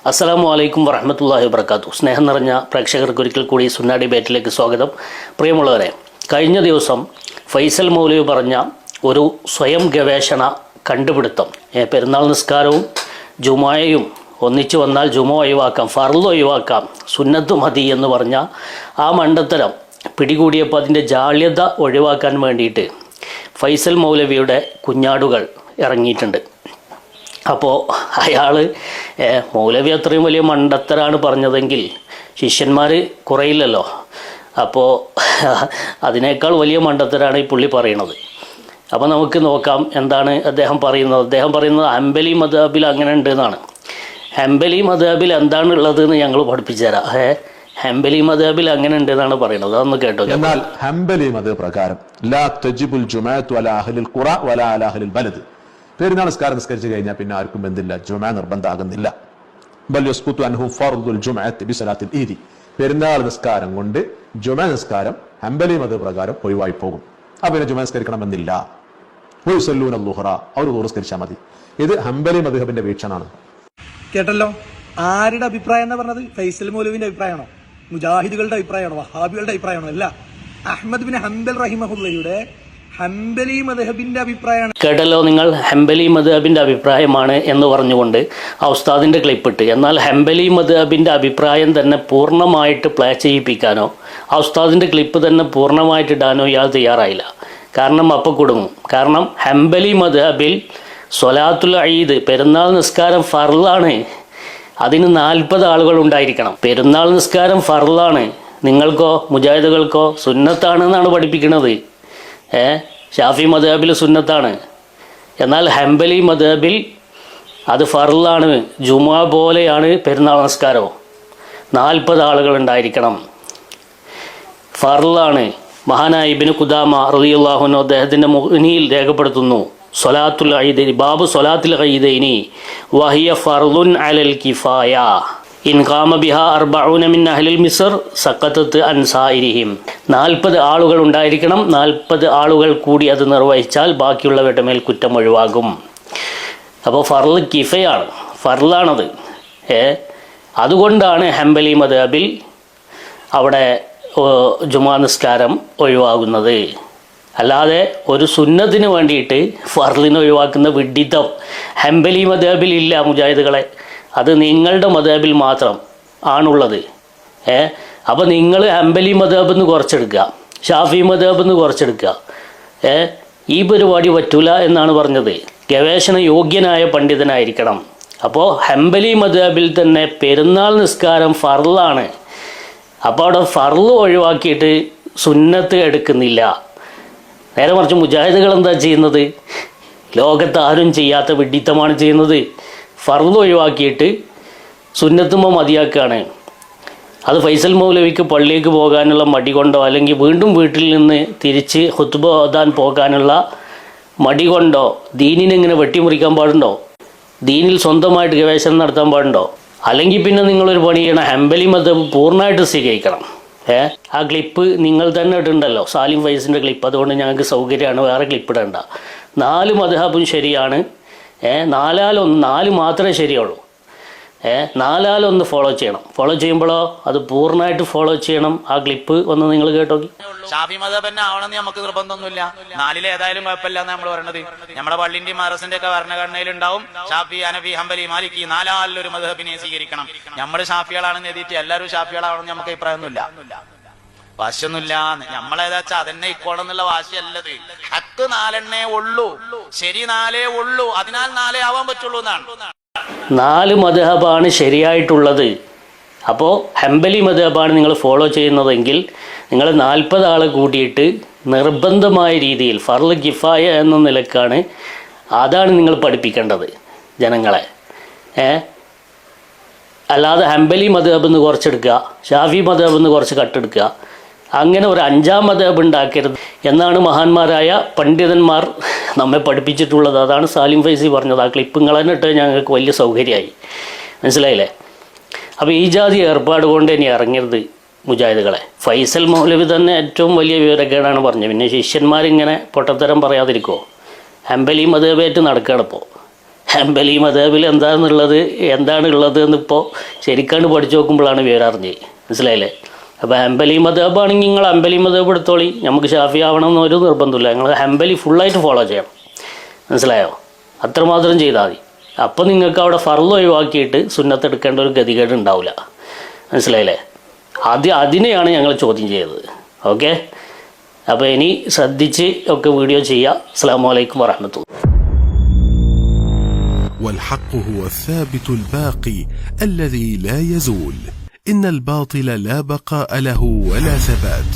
അസ്സലാമു അലൈക്കും വറഹ്മത്തുള്ളാഹി വബറകാതുഹു. സ്നേഹം നിറഞ്ഞ പ്രേക്ഷകർക്ക് ഒരിക്കൽ കൂടി സുന്ന ഡിബേറ്റിലേക്ക് സ്വാഗതം. പ്രിയമുള്ളവരെ, കഴിഞ്ഞ ദിവസം ഫൈസൽ മൗലവി പറഞ്ഞ ഒരു സ്വയം ഗവേഷണ കണ്ടുപിടുത്തം, പെരുന്നാൾ നിസ്കാരവും ജുമുഅയും ഒന്നിച്ചു വന്നാൽ ജുമുഅ ഒഴിവാക്കാം, ഫർള് ഒഴിവാക്കാം, സുന്നത്ത് മതി എന്ന് പറഞ്ഞ ആ മണ്ടത്തരം പിടികൂടിയപ്പോൾ അതിൻ്റെ ജാള്യത ഒഴിവാക്കാൻ വേണ്ടിയിട്ട് ഫൈസൽ മൗലവിയുടെ കുഞ്ഞാടുകൾ ഇറങ്ങിയിട്ടുണ്ട്. അപ്പോൾ അയാൾ മൗലവി അത്രയും വലിയ മണ്ടത്തരാണ് പറഞ്ഞതെങ്കിൽ ശിഷ്യന്മാർ കുറയില്ലല്ലോ. അപ്പോൾ അതിനേക്കാൾ വലിയ മണ്ടത്തരാണ് ഈ പുള്ളി പറയുന്നത്. അപ്പോൾ നമുക്ക് നോക്കാം എന്താണ് അദ്ദേഹം പറയുന്നത്. അദ്ദേഹം പറയുന്നത് ഹംബലി മദ്ഹബിൽ അങ്ങനെ ഉണ്ട് എന്നാണ്. ഹംബലി മദ്ഹബിൽ എന്താണ് ഉള്ളത് എന്ന് ഞങ്ങൾ പഠിപ്പിച്ചു തരാം. ഹംബലി മദ്ഹബിൽ അങ്ങനെ ഉണ്ട് എന്നാണ് പറയുന്നത്. അതൊന്ന് കേട്ടോ. എന്നാൽ ഹംബലി മദ്ഹബ് പ്രകാരം ലാ തജിബുൽ ജുമുഅത്തു അലാ അഹ്ലിൽ ഖുറ വലാ അലാ അഹ്ലിൽ ബലദ്, പെരുന്നാൾ നിസ്കാരം നിസ്കരിച്ചു കഴിഞ്ഞാൽ പിന്നെ ആർക്കും എന്തില്ല, ജുമുഅ നിർബന്ധമാകുന്നില്ല. ബൽ യസ്ഖുതു അൻഹു ഫർദുൽ ജുമുഅത്തി ബിസലാത്തിൽ ഈദി, പെരുന്നാൾ നിസ്കാരം കൊണ്ട് ജുമുഅ നിസ്കാരം ഹംബലി മദ്ഹബ് പ്രകാരം ഒഴിവായി പോകും. അപ്പോൾ പിന്നെ ജുമുഅ നിസ്കരിക്കണമെന്നില്ല. വയുസല്ലൂന ളുഹറ, അവർ നിസ്കരിച്ചാൽ മതി. ഇത് ഹംബലി മദ്ഹബിന്റെ വീക്ഷണമാണ്. കേട്ടല്ലോ. ആരുടെ അഭിപ്രായം എന്നാ പറഞ്ഞത്? ഫൈസൽ മൗലവിന്റെ അഭിപ്രായമാണോ? മുജാഹിദുകളുടെ അഭിപ്രായമാണോ? വഹാബികളുടെ അഭിപ്രായമാണോ? അല്ല, അഹ്മദ് ബിൻ ഹംബൽ റഹിമഹുല്ലയുടെ ഹംബലി മദ്ഹബിന്റെ അഭിപ്രായമാണ്. കേട്ടല്ലോ നിങ്ങൾ, ഹംബലി മദ്ഹബിന്റെ അഭിപ്രായമാണ് എന്ന് പറഞ്ഞുകൊണ്ട് ആ ഉസ്താദിന്റെ ക്ലിപ്പിട്ട്. എന്നാൽ ഹംബലി മദ്ഹബിന്റെ അഭിപ്രായം തന്നെ പൂർണ്ണമായിട്ട് പ്ലേ ചെയ്യിപ്പിക്കാനോ ആ ഉസ്താദിന്റെ ക്ലിപ്പ് തന്നെ പൂർണ്ണമായിട്ട് ഇടാനോ ഇയാൾ തയ്യാറായില്ല. കാരണം അപ്പോൾ കുടുങ്ങും. കാരണം ഹംബലി മദ്ഹബിൽ സ്വലാത്തുൽ ഈദ്, പെരുന്നാൾ നിസ്കാരം ഫർളാണ്. അതിന് 40 ആളുകൾ ഉണ്ടായിരിക്കണം. പെരുന്നാൾ നിസ്കാരം ഫർളാണ്. നിങ്ങൾക്കോ മുജാഹിദുകൾക്കോ സുന്നത്താണെന്നാണ് പഠിപ്പിക്കുന്നത്. ഷാഫി മദ്ഹബിൽ സുന്നത്താണ്. എന്നാൽ ഹംബലി മദ്ഹബിൽ അത് ഫർളാണ്. ജുമുഅ പോലെയാണ് പെരുന്നാൾ നിസ്കാരവും. 40 ആളുകൾ ഉണ്ടായിരിക്കണം, ഫർളാണ്. മഹാനായ ഇബ്നു ഖുദാമ റളിയല്ലാഹു അൻഹു അദ്ദേഹത്തിൻ്റെ മുഗ്നിയിൽ രേഖപ്പെടുത്തുന്നു, സ്വലാത്തുൽ ഈദൈനി ബാബു സ്വലാത്തുൽ ഈദൈനി വഹിയ ഫർളുൻ അലൽ കിഫായ ഇൻ ഖാമ ബിഹാ 40 മിൻ അഹ്ലിൽ മിസ്ർ സഖത്തത് അൻ സായിരിഹിം. 40 ആളുകൾ ഉണ്ടായിരിക്കണം. 40 ആളുകൾ കൂടി അത് നിർവഹിച്ചാൽ ബാക്കിയുള്ളവരുടെ മേൽ കുറ്റം ഒഴിവാകും. അപ്പോൾ ഫർള് കിഫയാണ്, ഫർളാണത്. അതുകൊണ്ടാണ് ഹംബലി മദ്ഹബിൽ അവിടെ ജുമുഅ നിസ്കാരം ഒഴിവാകുന്നത്. അല്ലാതെ ഒരു സുന്നത്തിന് വേണ്ടിയിട്ട് ഫർളിനെ ഒഴിവാക്കുന്ന വിഡ്ഢിത്തം ഹംബലി മദ്ഹബിൽ ഇല്ല മുജാഹിദുകളെ. അത് നിങ്ങളുടെ മദ്ഹബിൽ മാത്രം ആണുള്ളത്. അപ്പോൾ നിങ്ങൾ ഹംബലി മദ്ഹബിൽ നിന്ന് കുറച്ചെടുക്കുക, ഷാഫി മദ്ഹബിൽ നിന്ന് കുറച്ചെടുക്കുക. ഈ പരിപാടി പറ്റൂല എന്നാണ് പറഞ്ഞത്. ഗവേഷണ യോഗ്യനായ പണ്ഡിതനായിരിക്കണം. അപ്പോൾ ഹംബലി മദ്ഹബിൽ തന്നെ പെരുന്നാൾ നിസ്കാരം ഫർളാണ്. അപ്പോൾ അവിടെ ഫർള് ഒഴിവാക്കിയിട്ട് സുന്നത്ത് എടുക്കുന്നില്ല. നേരെ മറിച്ച് മുജാഹിദുകൾ എന്താ ചെയ്യുന്നത്? ലോകത്ത് ആരും ചെയ്യാത്ത വിഡ്ഢിത്തമാണ് ചെയ്യുന്നത്. ഫർള് ഒഴിവാക്കിയിട്ട് സുന്നത്തുമ്പോൾ മതിയാക്കുകയാണ്. അത് ഫൈസൽ മൗലവിക്ക് പള്ളിയിലേക്ക് പോകാനുള്ള മടി കൊണ്ടോ അല്ലെങ്കിൽ വീണ്ടും വീട്ടിൽ നിന്ന് തിരിച്ച് ഖുത്ബ ഓതാൻ പോകാനുള്ള മടി കൊണ്ടോ ദീനിനെ ഇങ്ങനെ വെട്ടിമുറിക്കാൻ പാടുണ്ടോ? ദീനിൽ സ്വന്തമായിട്ട് ഗവേഷണം നടത്താൻ പാടുണ്ടോ? അല്ലെങ്കിൽ പിന്നെ നിങ്ങളൊരു പണി ചെയ്യണം, ഹംബലി മദ്ഹബ് പൂർണ്ണമായിട്ട് സ്വീകരിക്കണം. ആ ക്ലിപ്പ് നിങ്ങൾ തന്നെ ഇടുണ്ടല്ലോ, സാലിം ഫൈസിൻ്റെ ക്ലിപ്പ്. അതുകൊണ്ട് ഞങ്ങൾക്ക് സൗകര്യമാണ്, വേറെ ക്ലിപ്പ് ഇടണ്ട. 4 മദ്ഹബും ശരിയാണ്. 4 മാത്രമേ ശരിയുള്ളൂ. 4 ഫോളോ ചെയ്യണം. ഫോളോ ചെയ്യുമ്പോഴോ അത് പൂർണ്ണമായിട്ട് ഫോളോ ചെയ്യണം. ആ ക്ലിപ്പ് ഒന്ന് നിങ്ങൾ കേട്ടോക്കി. ഷാഫി മദ്ഹബ് തന്നെ ആവണമെന്ന് നമുക്ക് നിർബന്ധമൊന്നുമില്ല. 4 ഏതായാലും കുഴപ്പമില്ല എന്ന് നമ്മൾ പറയണത്. നമ്മുടെ പള്ളിന്റെയും മദ്രസിന്റെ ഒക്കെ ഭരണഘടനയിൽ ഉണ്ടാവും ഷാഫി, ഹനഫി, ഹംബലി, മാലിക്കി 4 ഒരു മദ്ഹബിനെ സ്വീകരിക്കണം. നമ്മൾ ഷാഫികളാണെന്ന് എഴുതിയിട്ട് എല്ലാവരും ഷാഫികളാവണമെന്ന് നമുക്ക് അഭിപ്രായമൊന്നുമില്ല, വാശിയൊന്നുമില്ല. നമ്മളേതാ വെച്ചാൽ അതന്നെ ഇക്കോണം എന്നുള്ള വാശിയല്ലത്. ഹക്ക് 4 ഉള്ളൂ, ശരി 4 ഉള്ളൂ. അതിനാൽ 4 ആവാൻ പറ്റുള്ളൂ എന്നാണ്. 4 മദ്ഹബാണ് ശരിയായിട്ടുള്ളത്. അപ്പോൾ ഹംബലി മദ്ഹബാണ് നിങ്ങൾ ഫോളോ ചെയ്യുന്നതെങ്കിൽ നിങ്ങൾ 40 ആളെ കൂട്ടിയിട്ട് നിർബന്ധമായ രീതിയിൽ ഫർള് കിഫായ എന്ന നിലക്കാണ്, അതാണ് നിങ്ങൾ പഠിപ്പിക്കേണ്ടത് ജനങ്ങളെ. അല്ലാതെ ഹംബലി മദ്ഹബിൽ നിന്ന് കുറച്ചെടുക്കുക, ഷാഫി മദ്ഹബിൽ നിന്ന് കുറച്ച് കട്ടെടുക്കുക, അങ്ങനെ ഒരു 5ാം മദ്ഹബ് ഉണ്ടാക്കരുത് എന്നാണ് മഹാന്മാരായ പണ്ഡിതന്മാർ നമ്മെ പഠിപ്പിച്ചിട്ടുള്ളത്. അതാണ് സാലിം ഫൈസി പറഞ്ഞത്. ആ ക്ലിപ്പ് നിങ്ങൾ തന്നെ ഇട്ട് ഞങ്ങൾക്ക് വലിയ സൗകര്യമായി. മനസ്സിലായില്ലേ? അപ്പോൾ ഈ ജാതി ഏർപ്പാട് കൊണ്ട് ഇനി ഇറങ്ങരുത് മുജാഹിദുകളെ. ഫൈസൽ മൗലവി തന്നെ ഏറ്റവും വലിയ വിവരക്കേടാണ് പറഞ്ഞത്. പിന്നെ ശിഷ്യന്മാരിങ്ങനെ പൊട്ടത്തരം പറയാതിരിക്കുമോ? ഹംബലി മദ്ഹബായിട്ട് നടക്കുകയാണ് ഇപ്പോൾ. ഹംബലി മദ്ഹബിൽ എന്താണുള്ളത് എന്നിപ്പോൾ ശരിക്കാണ്ട് പഠിച്ചു നോക്കുമ്പോഴാണ് വിവരറിഞ്ഞത്. മനസ്സിലായില്ലേ? അപ്പോൾ ഹംബലി മദ്ഹബാണെങ്കിൽ നിങ്ങൾ ഹംബലി മദ്ഹബ് എടുത്തോളി, നമുക്ക് ഷാഫി ആവണം എന്നൊരു നിർബന്ധമില്ല. നിങ്ങൾ ഹംബലി ഫുള്ളായിട്ട് ഫോളോ ചെയ്യണം. മനസ്സിലായോ? അത്രമാത്രം ചെയ്താൽ മതി. അപ്പോൾ നിങ്ങൾക്ക് അവിടെ ഫർള് ഒഴിവാക്കിയിട്ട് സുന്നത്ത് എടുക്കേണ്ട ഒരു ഗതികേട് ഉണ്ടാവില്ല. മനസ്സിലായില്ലേ? അതിനെയാണ് ഞങ്ങൾ ചോദ്യം ചെയ്തത്. ഓക്കെ, അപ്പോൾ ഇനി ശ്രദ്ധിച്ച് ഒക്കെ വീഡിയോ ചെയ്യുക. അസ്സലാമു അലൈക്കും വറഹ്മത്തുള്ളാഹി. والحق هو الثابت الباقي الذي لا يزول. إن الباطل لا بقاء له ولا ثبات.